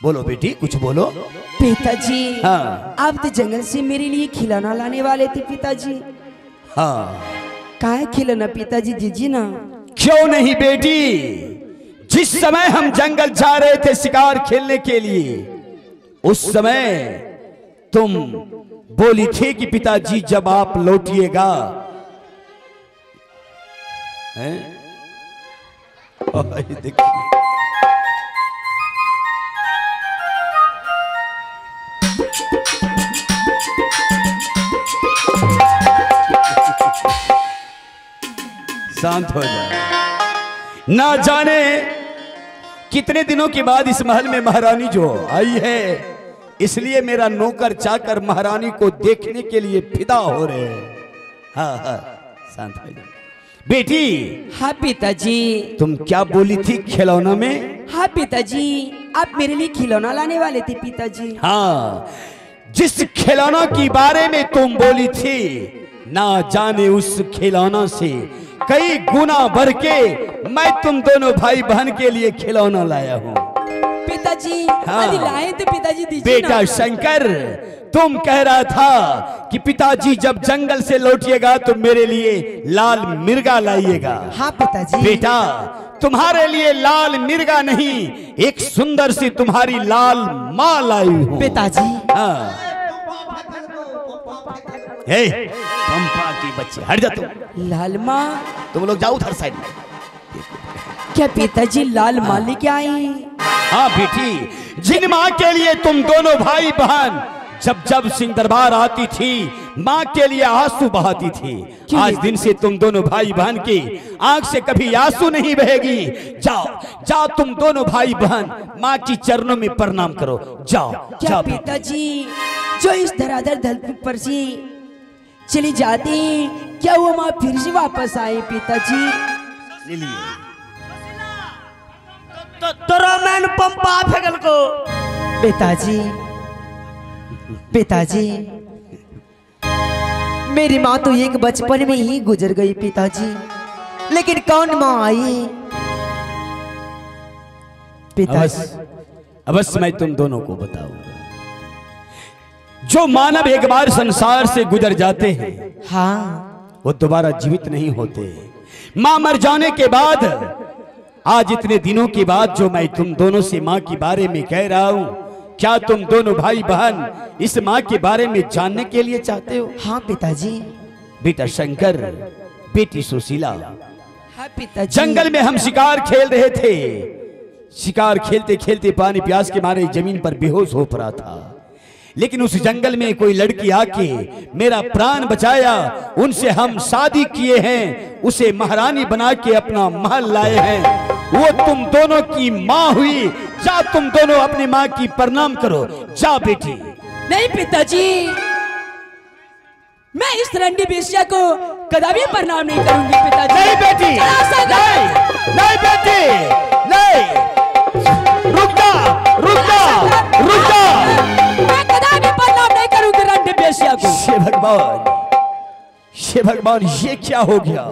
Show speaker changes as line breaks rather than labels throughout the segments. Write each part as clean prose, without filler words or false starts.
बोलो बेटी, कुछ बोलो।
पिताजी,
हाँ।
आप तो जंगल से मेरे लिए खिलौना लाने वाले थे पिताजी।
हाँ।
कहाँ है खिलौना पिताजी, दीजिए ना।
क्यों नहीं बेटी, जिस समय हम जंगल जा रहे थे शिकार खेलने के लिए, उस समय तुम बोली थी कि पिताजी जब आप लौटिएगा, देखिए शांत हो जाए। ना जाने कितने दिनों के बाद इस महल में महारानी जो आई है, इसलिए मेरा नौकर चाकर महारानी को देखने के लिए फिदा हो रहे हैं। हाँ हाँ, शांत हो जाए बेटी।
हाँ पिताजी।
तुम क्या बोली थी खिलौना में?
हाँ पिताजी, आप मेरे लिए खिलौना लाने वाले थे पिताजी।
हाँ, जिस खिलौना की बारे में तुम बोली थी, ना जाने उस खिलौना से कई गुना बढ़ के मैं तुम दोनों भाई बहन के लिए खिलौना लाया हूँ
पिताजी।
हाँ।
अरे लाए तो पिताजी, दीजिए
बेटा
ना।
शंकर, तुम कह रहा था कि पिताजी जब जंगल से लौटिएगा तो मेरे लिए लाल मिर्गा लाइएगा।
हाँ पिताजी।
बेटा, तुम्हारे लिए लाल मिर्गा नहीं, एक सुंदर सी तुम्हारी लाल माँ लाई हूँ
पिताजी।
हाँ। हे पंपा की बच्चे, हट जा तुम।
लाल माँ?
तुम लोग जाओ उधर साइड में।
क्या पिताजी लाल माँ लेके आए?
हाँ बेटी, जिन माँ के लिए तुम दोनों भाई बहन जब जब सिंह दरबार आती थी, माँ के लिए आंसू बहाती थी, आज दिन से तुम दोनों भाई बहन की आंख से कभी आंसू नहीं बहेगी। जाओ जाओ, तुम दोनों भाई बहन माँ की चरणों में प्रणाम करो। जाओ
क्या
जाओ
पिताजी, जो इस धराधर धरती पर से चली जाती, क्या वो माँ फिर से वापस आए पिताजी?
तो रोमन पंपा फेगल को।
पिताजी, पिताजी, मेरी माँ तो एक बचपन में ही गुजर गई पिताजी, लेकिन कौन माँ आई पिताजी?
अवश्य मैं तुम दोनों को बताऊंगा। जो मानव एक बार संसार से गुजर जाते हैं,
हाँ,
वो दोबारा जीवित नहीं होते। माँ मर जाने के बाद, आज इतने दिनों के बाद जो मैं तुम दोनों से माँ के बारे में कह रहा हूँ, क्या तुम दोनों भाई बहन इस माँ के बारे में जानने के लिए चाहते हो?
हाँ पिताजी।
बेटा शंकर, बेटी सुशीला,
हाँ पिताजी।
जंगल में हम शिकार खेल रहे थे। शिकार खेलते खेलते पानी प्यास के मारे जमीन पर बेहोश हो पड़ा था, लेकिन उस जंगल में कोई लड़की आके मेरा प्राण बचाया। उनसे हम शादी किए हैं, उसे महारानी बना के अपना महल लाए हैं। वो तुम दोनों की माँ हुई। जा तुम दोनों अपनी माँ की प्रणाम करो। जा बेटी।
नहीं पिताजी, मैं इस रंडी बेसिया को कदापि प्रणाम नहीं करूंगी पिताजी।
नहीं बेटी, नहीं, नहीं बेटी, नहीं, रुक जा, रुक जा, रुक जा।
मैं कदापि प्रणाम नहीं करूंगी रंडी बेसिया को।
हे भगवान, हे भगवान, ये क्या हो गया?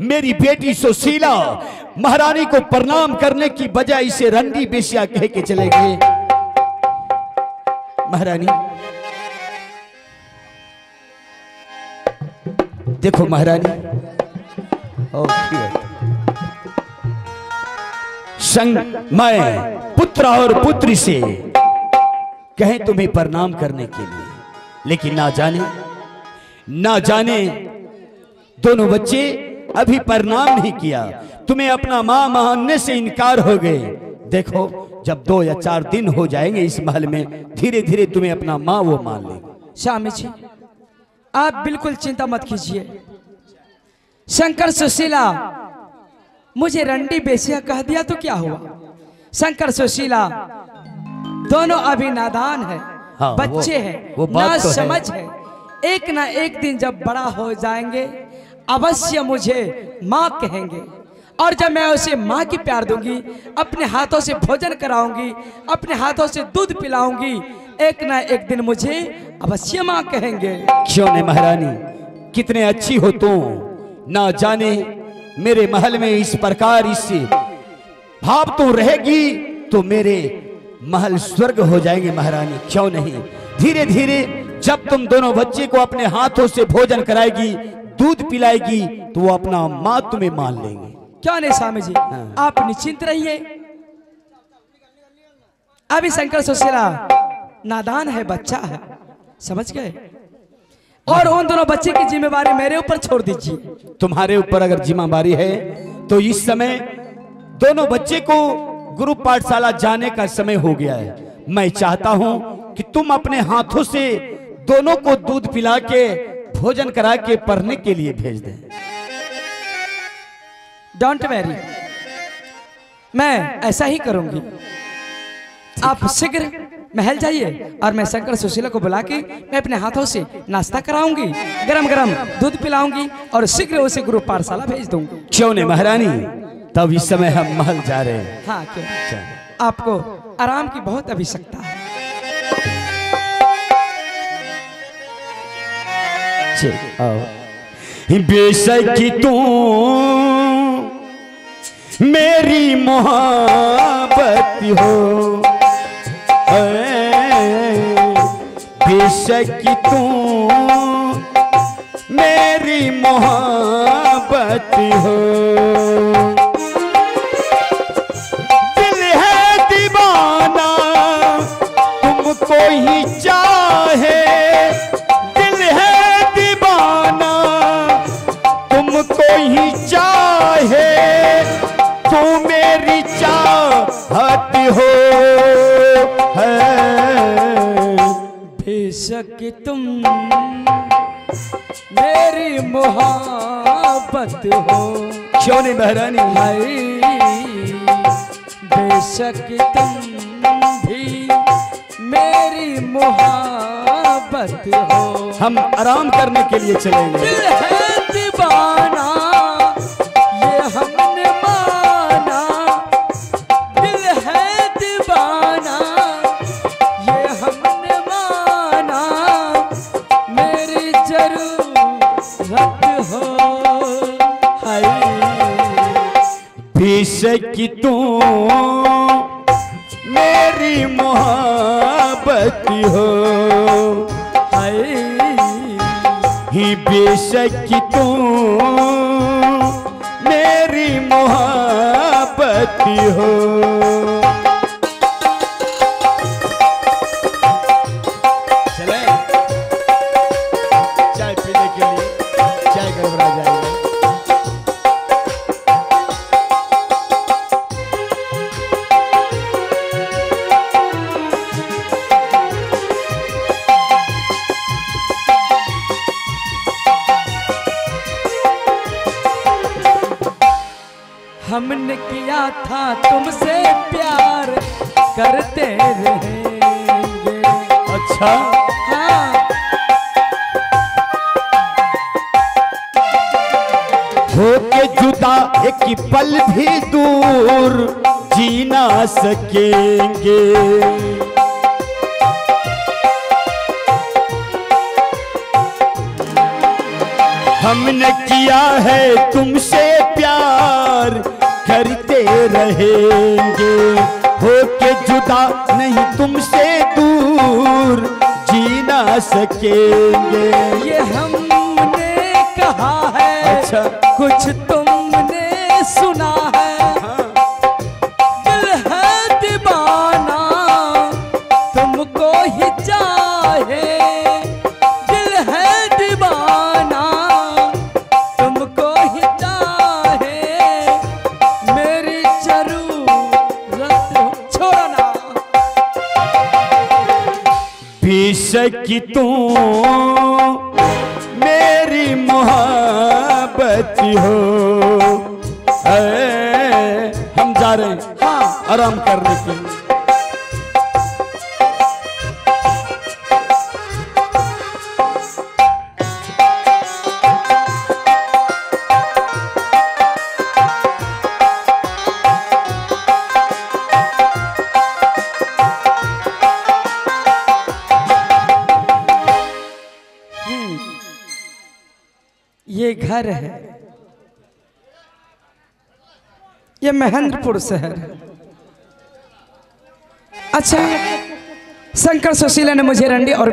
मेरी बेटी सुशीला महारानी को प्रणाम करने की बजाय इसे रंडी बेसिया कह के चले गए। महारानी, देखो महारानी, संग मैं पुत्र और पुत्री से कहें तुम्हें प्रणाम करने के लिए, लेकिन ना जाने दोनों बच्चे अभी प्रणाम नहीं किया। तुम्हें अपना मां मानने से इनकार हो गए। देखो, जब 2 या 4 दिन हो जाएंगे इस महल में, धीरे धीरे तुम्हें अपना मां वो मान लेंगे।
स्वामी जी, आप बिल्कुल चिंता मत कीजिए। शंकर सुशीला मुझे रंडी बेसिया कह दिया तो क्या हुआ? शंकर सुशीला दोनों अभी नादान है,
हाँ,
बच्चे हैं,
वो बात
ना
तो
समझ है। एक ना एक दिन जब बड़ा हो जाएंगे, अवश्य मुझे माँ कहेंगे, और जब मैं उसे माँ की प्यार दूंगी, अपने हाथों से भोजन कराऊंगी, अपने हाथों से दूध पिलाऊंगी, एक ना एक दिन मुझे अवश्य माँ कहेंगे।
क्यों नहीं महारानी, कितने अच्छी हो तुम। ना जाने मेरे महल में इस प्रकार इस भाव तो रहेगी तो मेरे महल स्वर्ग हो जाएंगे महारानी, क्यों नहीं। धीरे धीरे जब तुम दोनों बच्चे को अपने हाथों से भोजन कराएगी, दूध पिलाएगी, तो वो अपना माँ तुम्हें मान लेंगे।
क्या नहीं स्वामी जी, आप निश्चिंत रहिए। अभी शंकर सुशीला नादान है, बच्चा है, समझ गए। और उन दोनों बच्चे की जिम्मेवारी मेरे ऊपर छोड़ दीजिए।
तुम्हारे ऊपर अगर जिम्मेवारी है तो इस समय दोनों बच्चे को गुरु पाठशाला जाने का समय हो गया है। मैं चाहता हूं कि तुम अपने हाथों से दोनों को दूध पिला के भोजन करा के पढ़ने के लिए भेज दें।
डोंट वेरी, मैं ऐसा ही करूंगी। आप शीघ्र महल जाइए और मैं शंकर सुशीला को बुला के मैं अपने हाथों से नाश्ता कराऊंगी, गरम गरम दूध पिलाऊंगी और शीघ्र उसे गुरु पाठशाला भेज दूंगी।
क्यों नहीं महारानी, तब इस समय हम महल जा रहे हैं।
हाँ क्यों, आपको आराम की बहुत आवश्यकता है।
बेशक कि तू मेरी मोहब्बत हो, बेशक कि तू मेरी मोहब्बत हो। दिल है दीवाना तुमको ही चाहे, दिल है दीवाना तुमको ही चाहे, तू मेरी चाहत हो है।
बेशक तुम मेरी मोहब्बत हो,
क्यों नहीं महारानी।
बेशक तुम भी मेरी मोहब्बत हो।
हम आराम करने के लिए चलेंगे।
दिल है दीवाना ये हमने माना, दिल है दीवाना ये हमने माना, मेरी जरूरत हो। हाय
बेशक कि तू मेरी मोहब्बत हो, ही बेशक कि तू मेरी मोहब्बत हो। चले चाय पीने के लिए, चाय गड़बड़ा जाएगा।
हमने किया था तुमसे प्यार, करते रहेंगे।
अच्छा
हाँ
होके जुदा एक पल भी दूर जी ना सकेंगे। हमने किया है तुमसे प्यार, करते रहेंगे। होके जुदा नहीं तुमसे दूर जी ना सकेंगे।
ये हमने कहा है,
अच्छा
कुछ तुमने सुना है।
हाँ।
दिल है दीवाना तुमको ही चाहे, दिल है दीवाना तुमको ही चाहे, मेरी जरूरत छोड़ना।
बेशक कि तू मेरी मोहब्बत हो, हम जा रहे हैं
हाँ
आराम करने के लिए।
ये घर है, ये महेंद्रपुर शहर है। अच्छा, शंकर सुशीला ने मुझे रंडी और